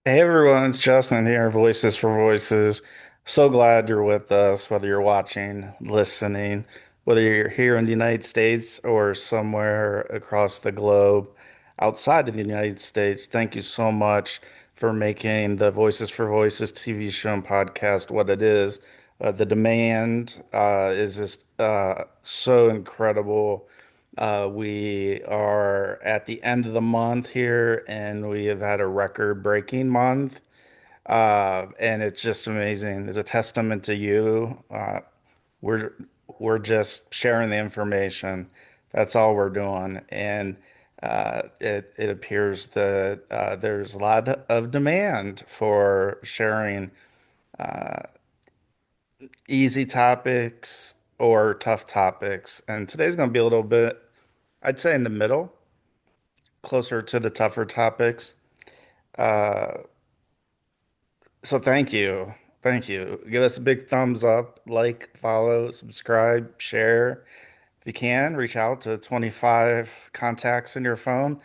Hey everyone, it's Justin here, Voices for Voices. So glad you're with us, whether you're watching, listening, whether you're here in the United States or somewhere across the globe outside of the United States. Thank you so much for making the Voices for Voices TV show and podcast what it is. The demand is just so incredible. We are at the end of the month here, and we have had a record-breaking month. And it's just amazing. It's a testament to you. We're we're just sharing the information. That's all we're doing. And it appears that there's a lot of demand for sharing easy topics or tough topics. And today's going to be a little bit, I'd say, in the middle, closer to the tougher topics. Uh, so thank you. Thank you. Give us a big thumbs up, like, follow, subscribe, share. If you can, reach out to 25 contacts in your phone.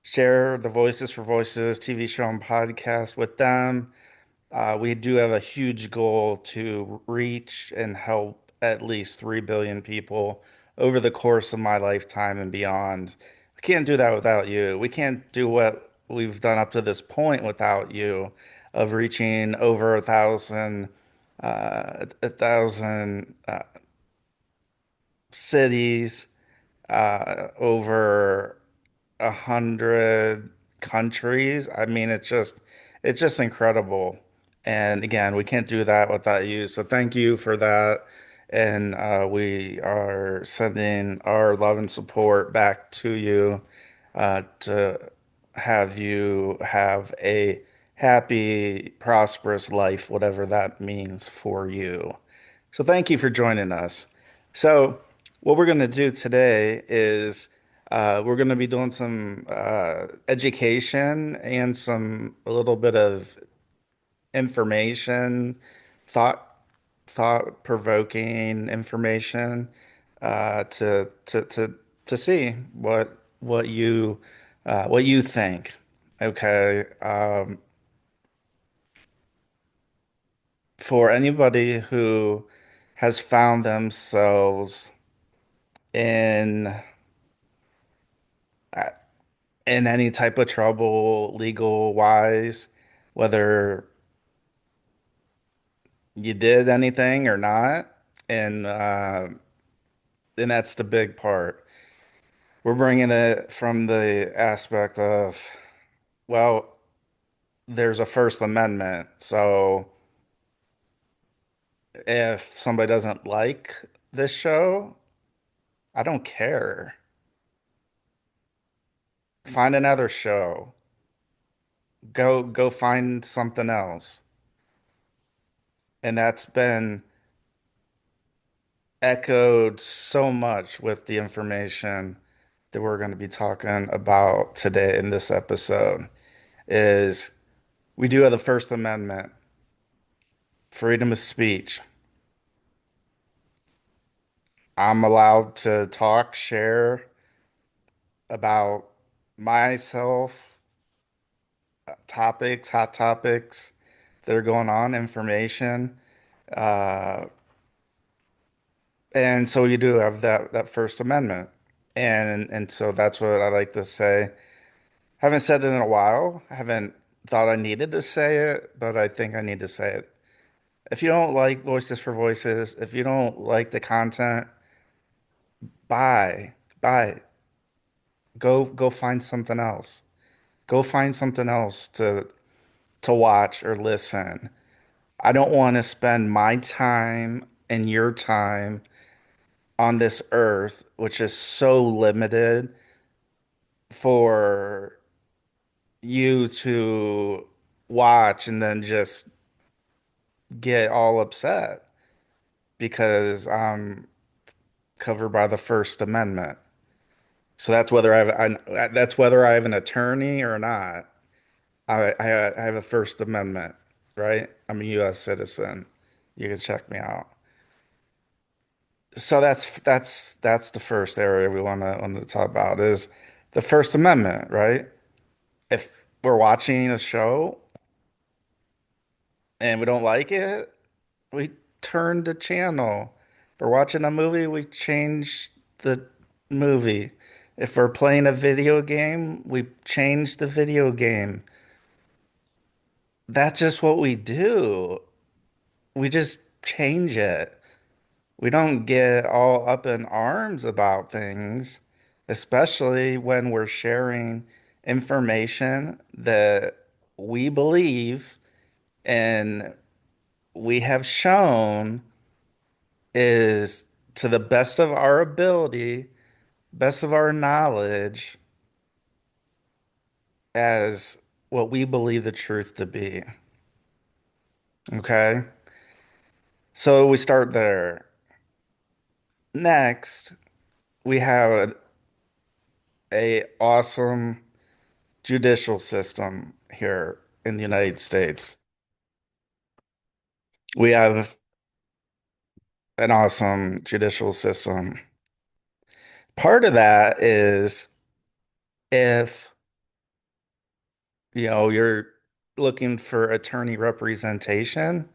Share the Voices for Voices TV show and podcast with them. We do have a huge goal to reach and help at least 3 billion people over the course of my lifetime and beyond. We can't do that without you. We can't do what we've done up to this point without you, of reaching over a thousand cities, over 100 countries. I mean, it's just incredible. And again, we can't do that without you. So thank you for that. And we are sending our love and support back to you to have you have a happy, prosperous life, whatever that means for you. So thank you for joining us. So what we're going to do today is we're going to be doing some education and some a little bit of information, thought thought provoking information to see what you think. Okay. For anybody who has found themselves in in any type of trouble legal wise, whether you did anything or not, and and that's the big part. We're bringing it from the aspect of, well, there's a First Amendment, so if somebody doesn't like this show, I don't care. Find another show. Go find something else. And that's been echoed so much with the information that we're going to be talking about today in this episode is we do have the First Amendment, freedom of speech. I'm allowed to talk, share about myself, topics, hot topics that are going on, information. Uh, and so you do have that First Amendment. And so that's what I like to say. Haven't said it in a while. I haven't thought I needed to say it, but I think I need to say it. If you don't like Voices for Voices, if you don't like the content, bye. Bye. Go find something else. Go find something else to watch or listen. I don't want to spend my time and your time on this earth, which is so limited, for you to watch and then just get all upset because I'm covered by the First Amendment. So that's whether I have an attorney or not. I have a First Amendment, right? I'm a U.S. citizen. You can check me out. So that's the first area we want to talk about is the First Amendment, right? If we're watching a show, and we don't like it, we turn the channel. If we're watching a movie, we change the movie. If we're playing a video game, we change the video game. That's just what we do. We just change it. We don't get all up in arms about things, especially when we're sharing information that we believe and we have shown is to the best of our ability, best of our knowledge, as what we believe the truth to be. Okay? So we start there. Next, we have a awesome judicial system here in the United States. We have an awesome judicial system. Part of that is if you're looking for attorney representation,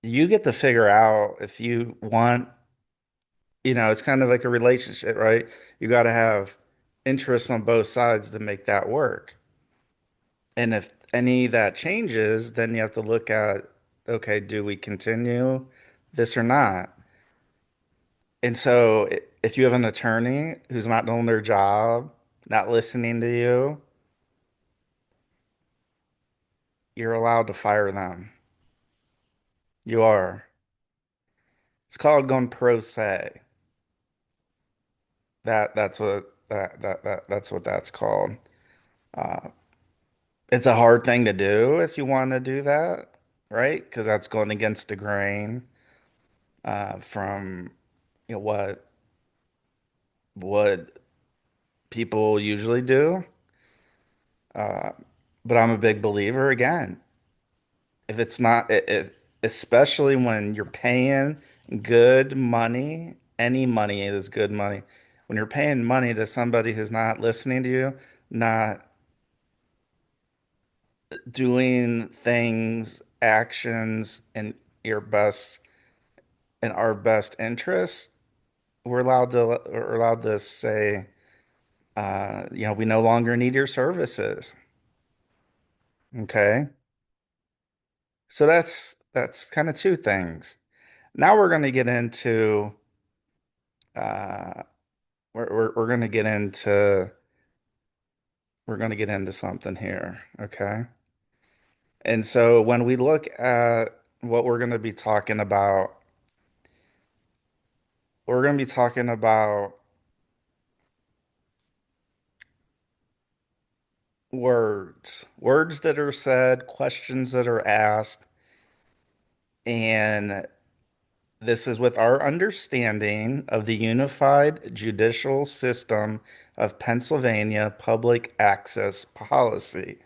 you get to figure out if you want, it's kind of like a relationship, right? You got to have interests on both sides to make that work. And if any of that changes, then you have to look at, okay, do we continue this or not? And so if you have an attorney who's not doing their job, not listening to you, you're allowed to fire them. You are. It's called going pro se. That's what that's called. Uh, it's a hard thing to do if you want to do that, right? Because that's going against the grain from what people usually do. Uh, but I'm a big believer again. If it's not, especially when you're paying good money, any money is good money. When you're paying money to somebody who's not listening to you, not doing things, actions in your best, in our best interest, we're allowed to say, we no longer need your services. Okay. So that's kind of two things. Now we're going to get into uh, we're going to get into something here, okay? And so when we look at what we're going to be talking about, we're going to be talking about words that are said, questions that are asked, and this is with our understanding of the Unified Judicial System of Pennsylvania Public Access Policy.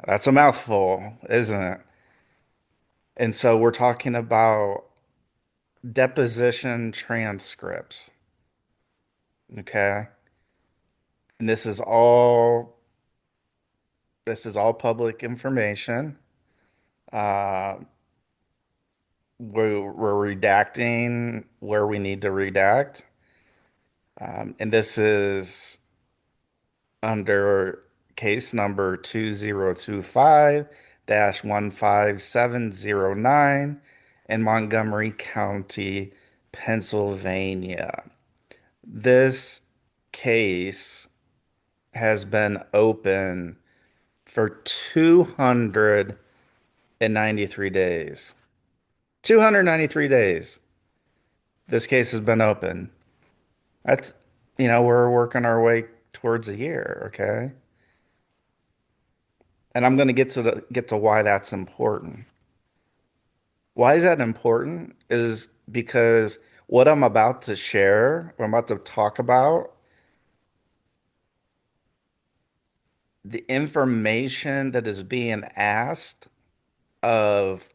That's a mouthful, isn't it? And so we're talking about deposition transcripts. Okay. And this is all public information. Uh, we're redacting where we need to redact. And this is under case number 2025-15709 in Montgomery County, Pennsylvania. This case has been open for 293 days. 293 days. This case has been open. That's, we're working our way towards a year, okay? And I'm going to get to why that's important. Why is that important? Is because what I'm about to share, what I'm about to talk about, the information that is being asked of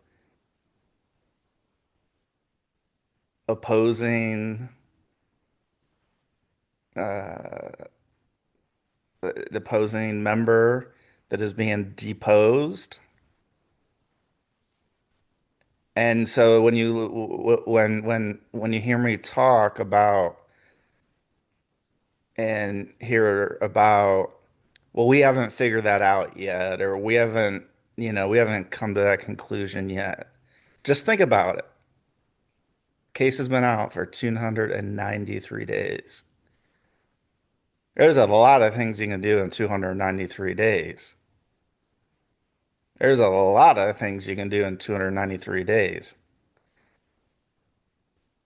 opposing the opposing member that is being deposed. And so when you hear me talk about and hear about, well, we haven't figured that out yet, or we haven't come to that conclusion yet. Just think about it. Case has been out for 293 days. There's a lot of things you can do in 293 days. There's a lot of things you can do in 293 days.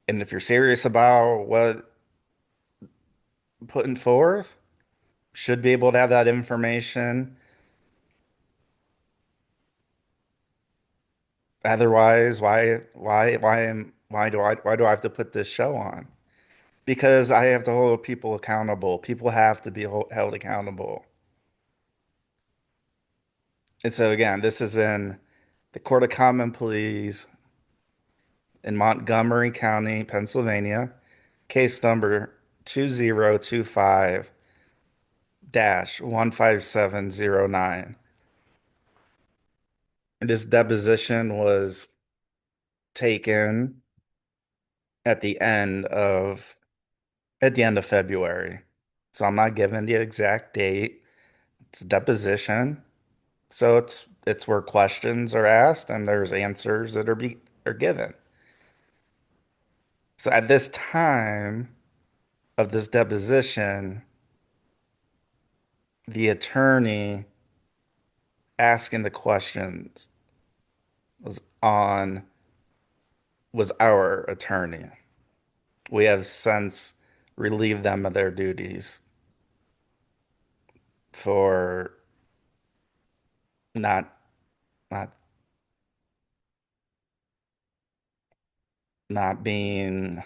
And if you're serious about what putting forth, should be able to have that information. Otherwise, why do I have to put this show on? Because I have to hold people accountable. People have to be held accountable. And so again, this is in the Court of Common Pleas in Montgomery County, Pennsylvania, case number 2025-15709. And this deposition was taken at the end of February. So I'm not giving the exact date. It's a deposition. So it's where questions are asked and there's answers that are given. So at this time of this deposition, the attorney asking the questions was on was our attorney. We have since relieved them of their duties for not not not being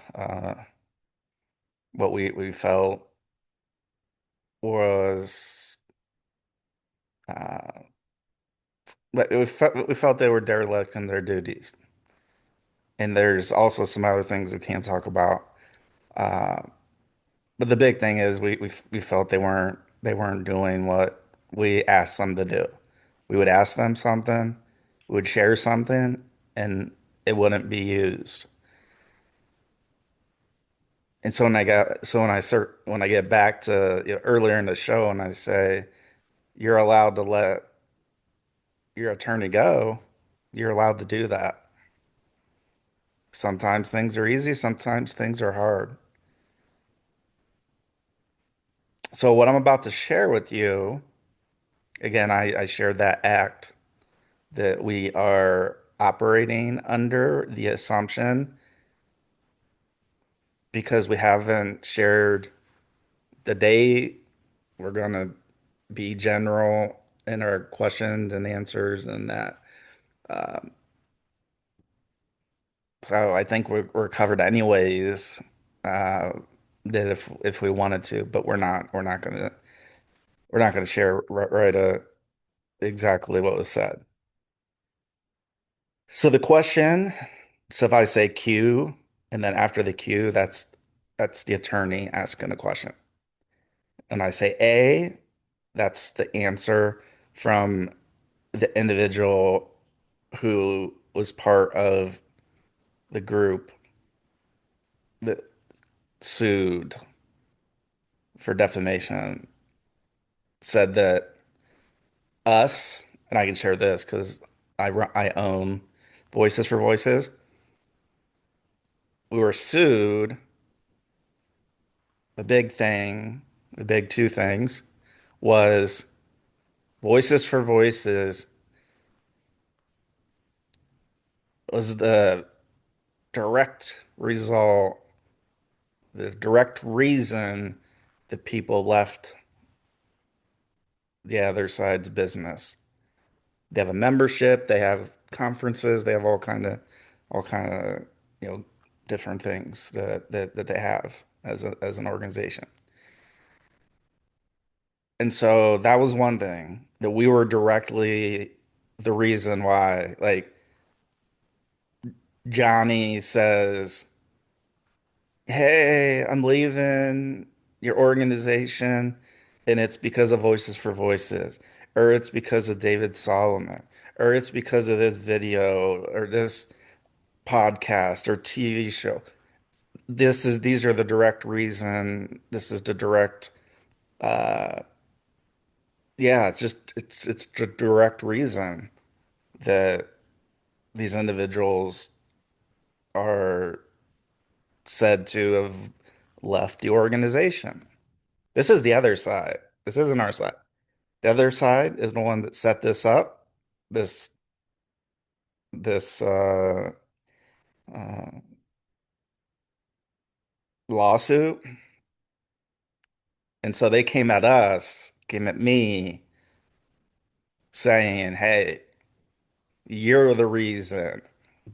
what we felt was uh, but we felt they were derelict in their duties. And there's also some other things we can't talk about. Uh, but the big thing is we felt they weren't doing what we asked them to do. We would ask them something, we would share something, and it wouldn't be used. And so when I get back to earlier in the show and I say you're allowed to let your attorney go, you're allowed to do that. Sometimes things are easy, sometimes things are hard. So what I'm about to share with you, again, I shared that act that we are operating under the assumption because we haven't shared the date. We're going to be general in our questions and answers and that. Um, so I think we're covered anyways, uh, that if we wanted to, but we're not gonna share exactly what was said. So the question, so if I say Q, and then after the Q, that's the attorney asking a question. And I say A, that's the answer from the individual who was part of the group that sued for defamation, said that us, and I can share this because I own Voices for Voices. We were sued. The big thing, the big two things, was Voices for Voices was direct result, the direct reason that people left the other side's business. They have a membership, they have conferences, they have all kind of, different things that they have as an organization. And so that was one thing that we were directly the reason why, like Johnny says, "Hey, I'm leaving your organization, and it's because of Voices for Voices." or it's because of David Solomon, or it's because of this video or this podcast or TV show. These are the direct reason. This is the direct yeah, it's the direct reason that these individuals are said to have left the organization. This is the other side. This isn't our side. The other side is the one that set this up, this this uh, lawsuit. And so they came at us, came at me, saying, "Hey, you're the reason."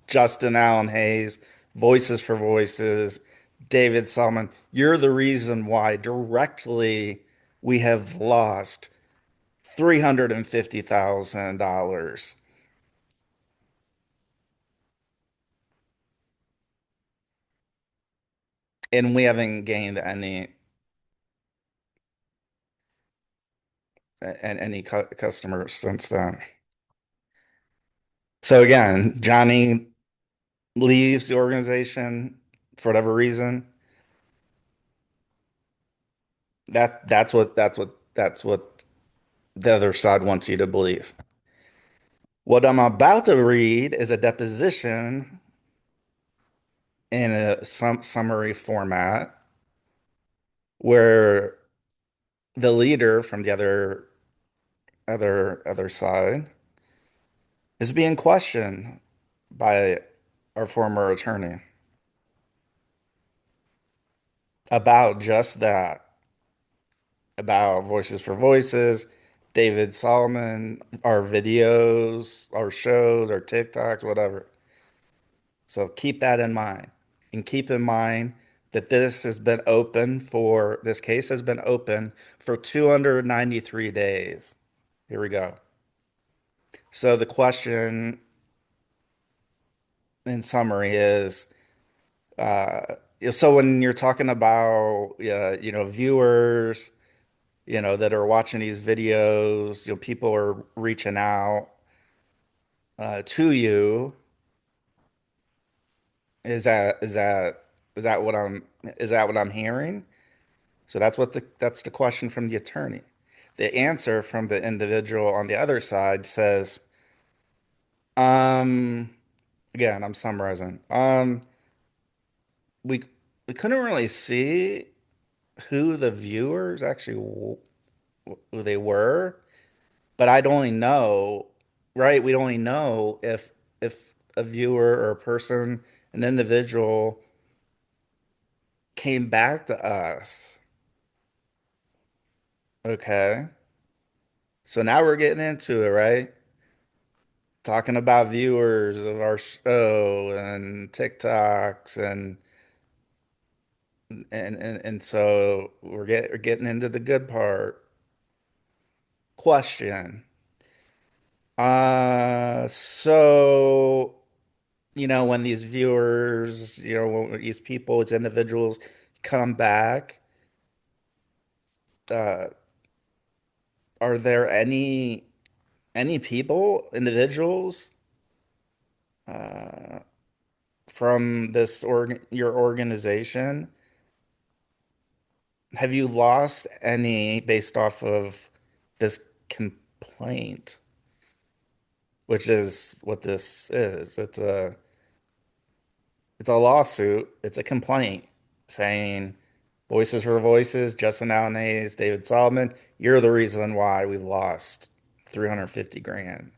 Justin Allen Hayes, Voices for Voices, David Solomon, you're the reason why directly we have lost $350,000 and we haven't gained any customers since then. So again, Johnny leaves the organization for whatever reason. That's what the other side wants you to believe. What I'm about to read is a deposition in a summary format where the leader from the other side is being questioned by our former attorney about just that, about Voices for Voices, David Solomon, our videos, our shows, our TikToks, whatever. So keep that in mind. And keep in mind that this case has been open for 293 days. Here we go. So the question in summary is, so when you're talking about, viewers, that are watching these videos, people are reaching out to you. Is that what I'm hearing? So that's the question from the attorney. The answer from the individual on the other side says, um, again, I'm summarizing. We we couldn't really see who the viewers actually who they were, but I'd only know, right? We'd only know if a viewer or a person, an individual came back to us. Okay. So now we're getting into it, right? Talking about viewers of our show and TikToks and so we're getting into the good part. Question. So when these viewers, when these people, it's individuals come back, uh, are there any people, individuals, uh, from your organization? Have you lost any based off of this complaint, which is what this is? It's a lawsuit. It's a complaint saying Voices for Voices, Justin Allen Hayes, David Solomon, you're the reason why we've lost 350 grand.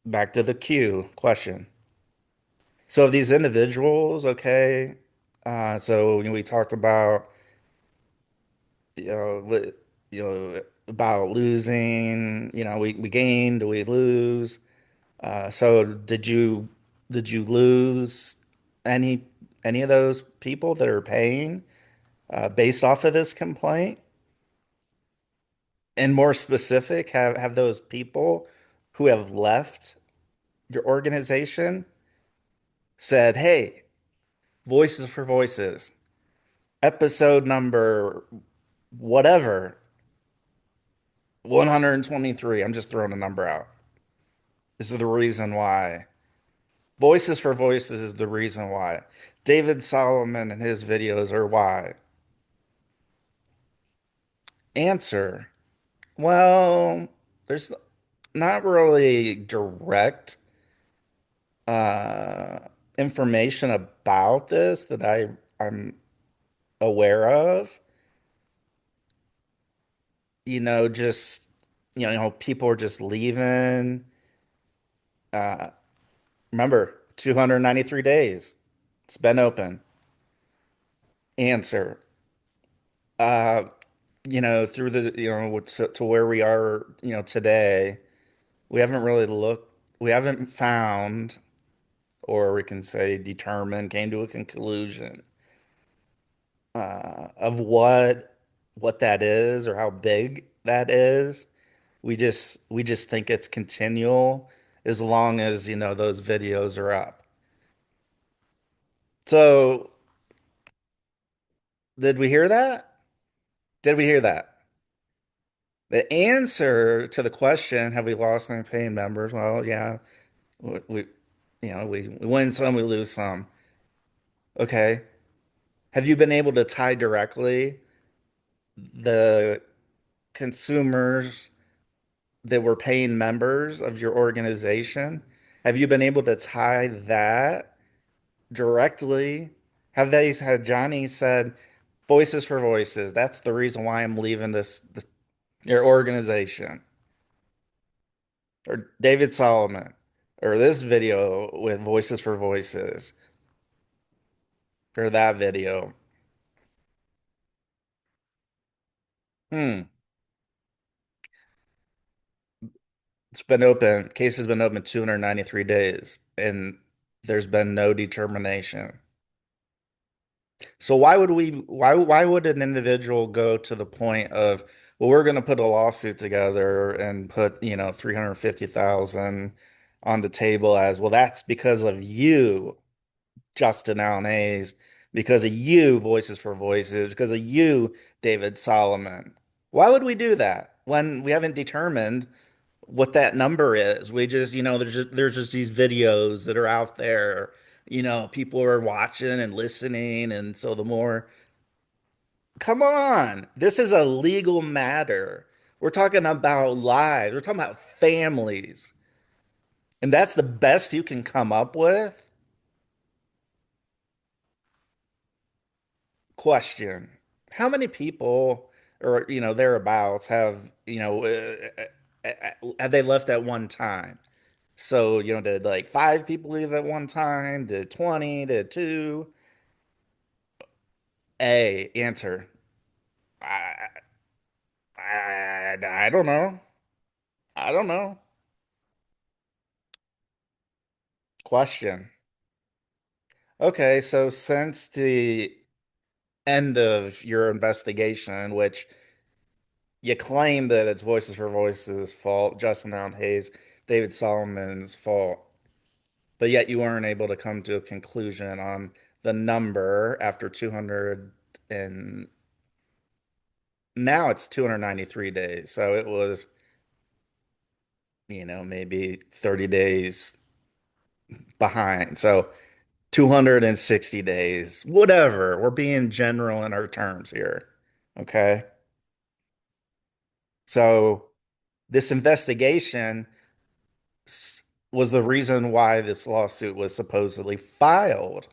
Back to the queue question. So these individuals, okay, so we talked about about losing, we gained, do we lose? So did you lose any any of those people that are paying based off of this complaint? And more specific, have those people who have left your organization said, "Hey, Voices for Voices, episode number whatever, 123, I'm just throwing a number out. This is the reason why. Voices for Voices is the reason why. David Solomon and his videos are why. Answer. Well, there's not really direct uh, information about this that I'm aware of. Just people are just leaving. Uh, Remember, 293 days. It's been open. Answer. Uh, through to where we are, today, we haven't really looked, we haven't found, or we can say determined, came to a conclusion of what that is or how big that is. We just think it's continual as long as, those videos are up. So, did we hear that? Did we hear that? The answer to the question, have we lost any paying members? Well, yeah, we we win some, we lose some. Okay. Have you been able to tie directly the consumers that were paying members of your organization? Have you been able to tie that directly? Had Johnny said, Voices for Voices, that's the reason why I'm leaving this your organization? Or David Solomon, or this video with Voices for Voices, or that video. Hmm. Case has been open 293 days, and there's been no determination. So why would an individual go to the point of, well, we're going to put a lawsuit together and put, 350,000 on the table as, well, that's because of you, Justin Allen Hayes, because of you, Voices for Voices, because of you, David Solomon. Why would we do that when we haven't determined what that number is? We just, there's just these videos that are out there. People are watching and listening, and so the more, come on, this is a legal matter. We're talking about lives. We're talking about families, and that's the best you can come up with? Question. How many people or thereabouts have they left at one time? So, did like five people leave at one time? Did 20? Did two? Answer. I, I don't know. I don't know. Question. Okay, so since the end of your investigation, which you claim that it's Voices for Voices' fault, Justin Allen Hayes, David Solomon's fault, but yet you weren't able to come to a conclusion on the number after 200, and now it's 293 days. So it was, maybe 30 days behind. So 260 days, whatever. We're being general in our terms here. Okay. So this investigation was the reason why this lawsuit was supposedly filed.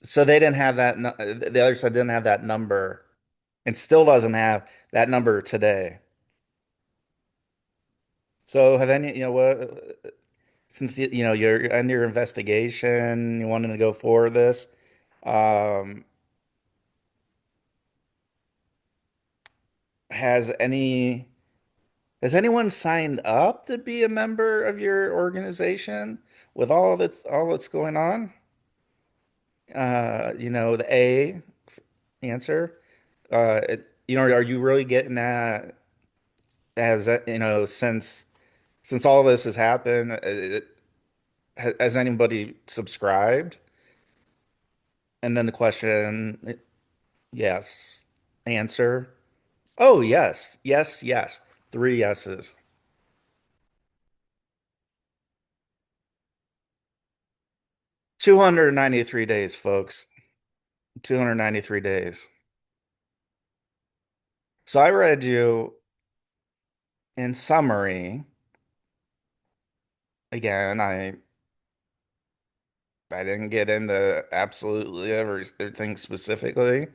So they didn't have that, the other side didn't have that number and still doesn't have that number today. So have any, what, since you're in your investigation, you wanted to go for this, um, has any has anyone signed up to be a member of your organization with all that's going on? The answer. Are you really getting that as that, since all this has happened, has anybody subscribed? And then the question, Yes. Answer. Oh, yes. Yes, yes. Three yeses. 293 days, folks. 293 days. So I read you in summary. Again, I didn't get into absolutely everything specifically.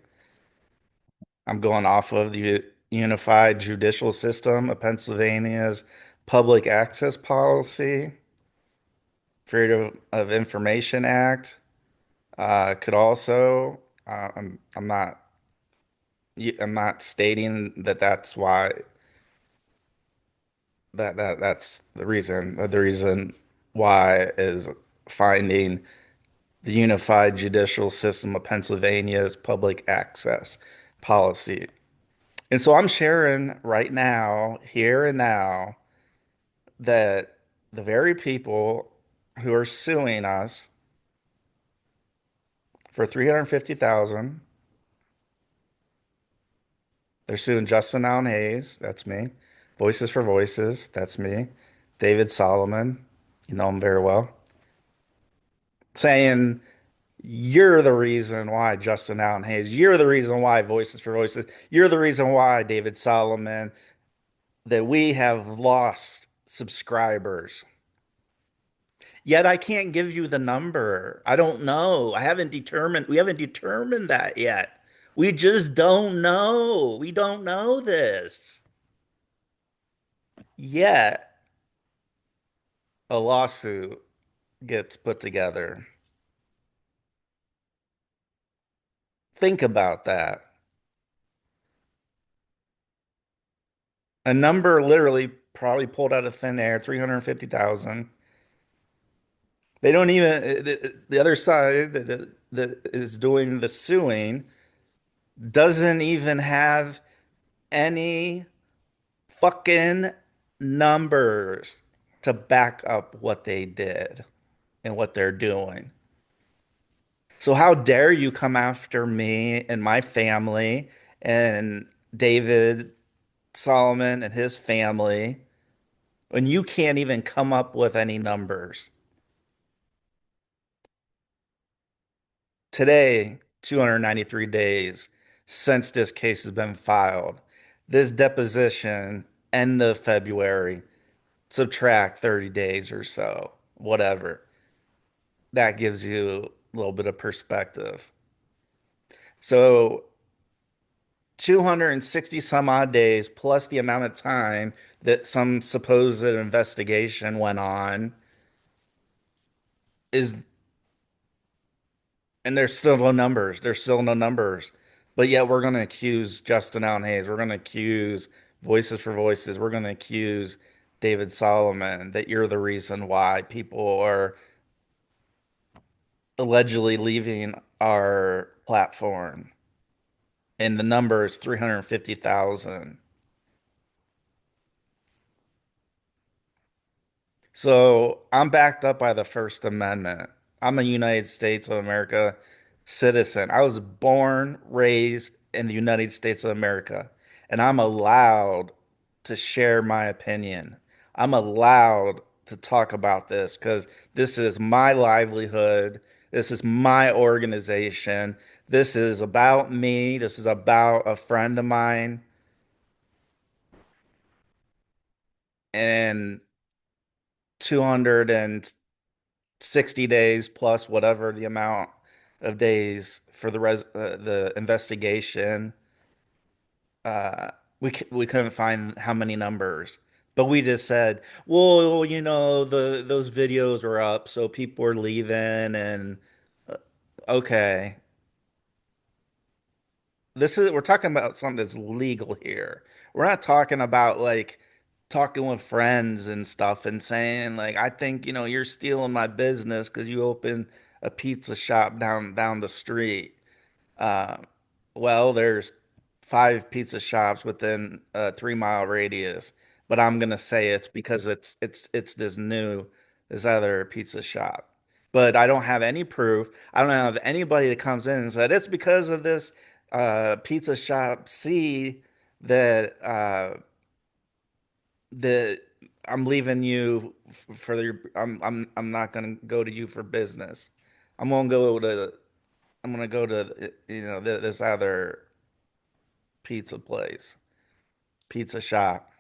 I'm going off of the Unified Judicial System of Pennsylvania's public access policy, Freedom of Information Act. Could also, I'm not stating that that's why that's the reason. The reason why is finding the Unified Judicial System of Pennsylvania's public access policy. And so I'm sharing right now, here and now, that the very people who are suing us for 350,000, they're suing Justin Allen Hayes, that's me. Voices for Voices, that's me. David Solomon, you know him very well, saying you're the reason why Justin Allen Hayes, you're the reason why Voices for Voices, you're the reason why David Solomon, that we have lost subscribers. Yet I can't give you the number. I don't know. We haven't determined that yet. We just don't know. We don't know this. Yet a lawsuit gets put together. Think about that. A number literally probably pulled out of thin air, 350,000. They don't even, the other side that is doing the suing doesn't even have any fucking numbers to back up what they did and what they're doing. So how dare you come after me and my family and David Solomon and his family when you can't even come up with any numbers? Today, 293 days since this case has been filed. This deposition, end of February, subtract 30 days or so, whatever. That gives you a little bit of perspective. So 260 some odd days plus the amount of time that some supposed investigation went on is, and there's still no numbers. There's still no numbers. But yet we're going to accuse Justin Allen Hayes. We're going to accuse Voices for Voices. We're going to accuse David Solomon that you're the reason why people are allegedly leaving our platform. And the number is 350,000. So I'm backed up by the First Amendment. I'm a United States of America citizen. I was born, raised in the United States of America, and I'm allowed to share my opinion. I'm allowed to talk about this because this is my livelihood. This is my organization. This is about me. This is about a friend of mine. And 260 days plus whatever the amount of days for the investigation. Uh, we couldn't find how many numbers, but we just said, well, those videos are up, so people are leaving, and uh, okay, this is we're talking about something that's legal here. We're not talking about like talking with friends and stuff and saying like I think you're stealing my business because you open a pizza shop down the street. Uh, well, there's five pizza shops within a 3 mile radius, but I'm gonna say it's because it's this other pizza shop. But I don't have any proof. I don't have anybody that comes in and said it's because of this. pizza shop C that that I'm leaving you for your I'm not gonna go to you for business. I'm gonna go to I'm gonna go to this other pizza place, pizza shop.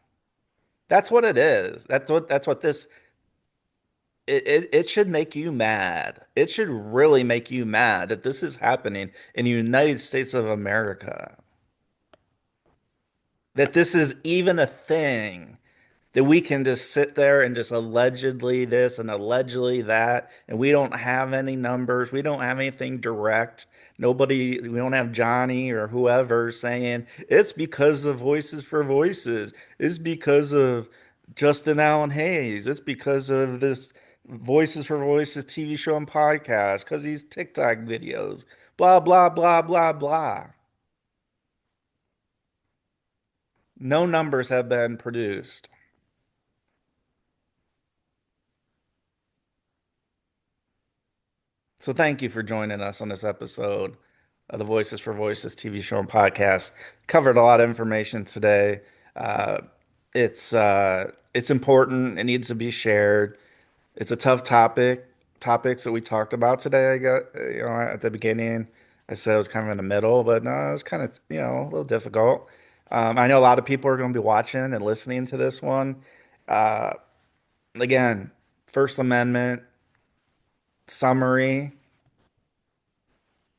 That's what it is. That's what this it should make you mad. It should really make you mad that this is happening in the United States of America. That this is even a thing. That we can just sit there and just allegedly this and allegedly that, and we don't have any numbers. We don't have anything direct. We don't have Johnny or whoever saying it's because of Voices for Voices. It's because of Justin Allen Hayes. It's because of this Voices for Voices TV show and podcast, because these TikTok videos, blah, blah, blah, blah, blah. No numbers have been produced. So thank you for joining us on this episode of the Voices for Voices TV show and podcast. Covered a lot of information today. Uh, it's important. It needs to be shared. It's a tough topics that we talked about today. I got at the beginning. I said it was kind of in the middle, but no, it's kind of a little difficult. I know a lot of people are going to be watching and listening to this one. Uh, again, First Amendment summary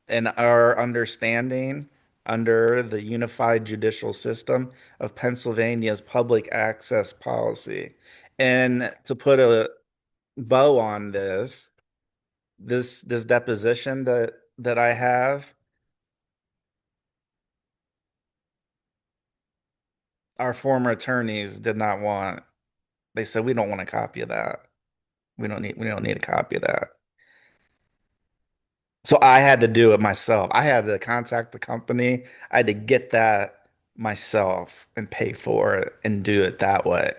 and our understanding under the Unified Judicial System of Pennsylvania's public access policy. And to put a bow on this deposition that I have, our former attorneys did not want. They said we don't want a copy of that. We don't need a copy of that. So I had to do it myself. I had to contact the company. I had to get that myself and pay for it and do it that way.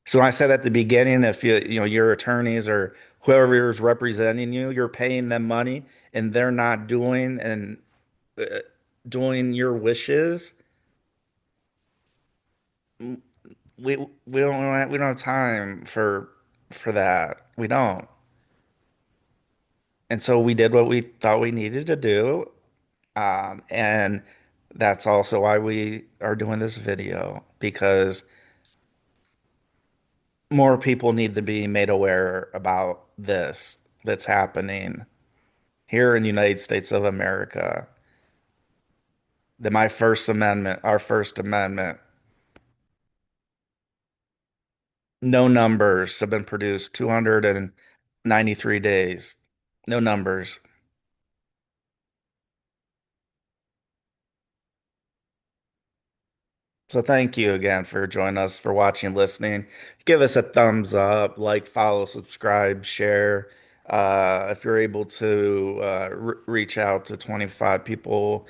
So I said at the beginning, if your attorneys or whoever is representing you, you're paying them money and they're not uh, doing your wishes, we don't have time for that. We don't. And so we did what we thought we needed to do. And that's also why we are doing this video, because more people need to be made aware about this that's happening here in the United States of America. Our First Amendment, no numbers have been produced, 293 days. No numbers. So thank you again for joining us, for watching, listening. Give us a thumbs up, like, follow, subscribe, share. If you're able to reach out to 25 people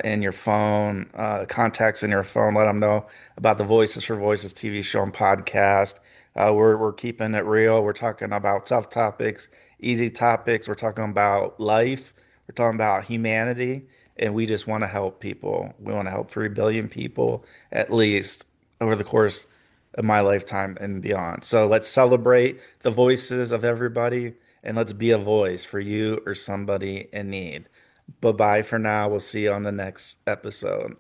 in your phone, contacts in your phone, let them know about the Voices for Voices TV show and podcast. We're keeping it real. We're talking about tough topics, easy topics. We're talking about life. We're talking about humanity, and we just want to help people. We want to help 3 billion people at least over the course of my lifetime and beyond. So let's celebrate the voices of everybody and let's be a voice for you or somebody in need. Bye bye for now. We'll see you on the next episode.